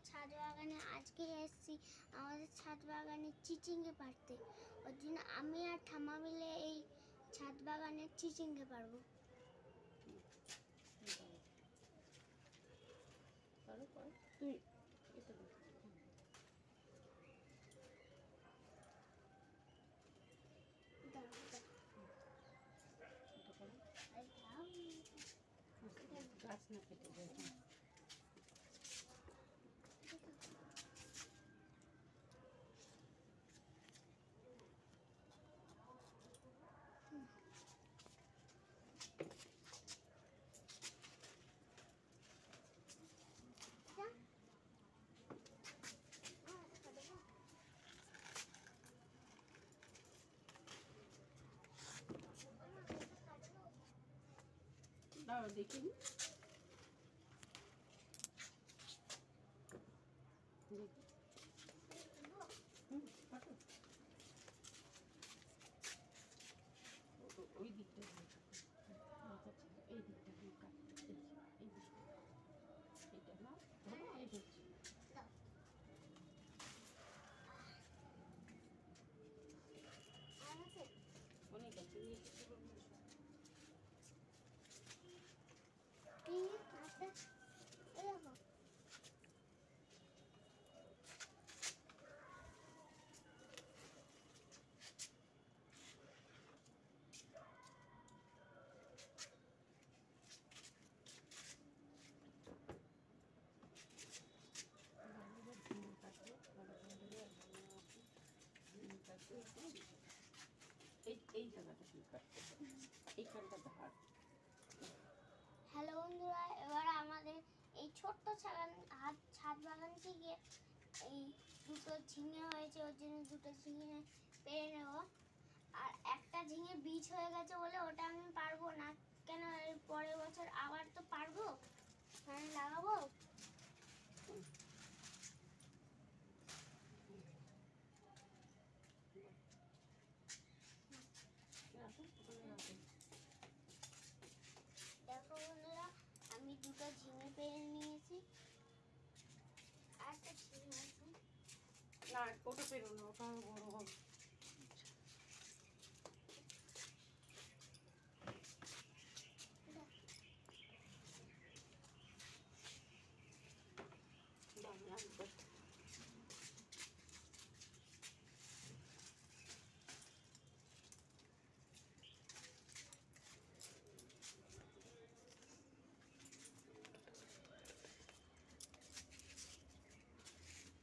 ছাদ বাগানে আজকে এসেছি আমাদের ছাদ বাগানে চিচিঙ্গে পারতে। ওর জন্য আমি আর ঠাম্মা মিলে এই ছাদ বাগানে চিচিঙ্গে পারবো। তুই গাছ না কেটে যায়। দাও দেখিনি ওই দিকটা এই দিকটা দিয়ে কাটতে এই দিকটা এইটা না ধরো এই হচ্ছে অনেক আছে এই জায়গাটা কি কাটতে হবে এইখানটা ধার। হ্যালো বন্ধুরা, এবার আমাদের এই ছোট্ট ছাদ বাগান থেকে এই দুটো ঝিঙে হয়েছে, ওর জন্য দুটো ঝিঙে পেরে নেব। আর একটা ঝিঙে বীজ হয়ে গেছে বলে ওটা আমি পারবো না, কেন এর পরের বছর আবার তো পারবো, মানে লাগাবো। দেখো বন্ধুরা, আমি দুটো ঝিঙে পেরে নিয়েছি। একটা ঝিঙে আছে না, ওটা পেরো না, ওটা বড় হবে।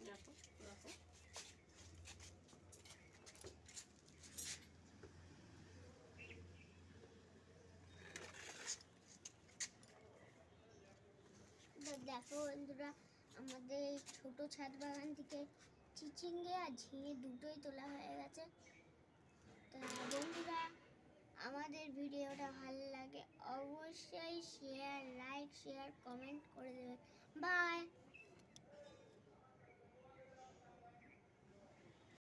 দেখো দেখো দেখো বন্ধুরা, আমাদের এই ছোট ছাদ বাগান থেকে চিচিঙ্গে আর ঝিঙে দুটোই তোলা হয়ে গেছে। তা বন্ধুরা, আমাদের ভিডিওটা ভালো লাগে অবশ্যই লাইক শেয়ার কমেন্ট করে দেবেন। বাই।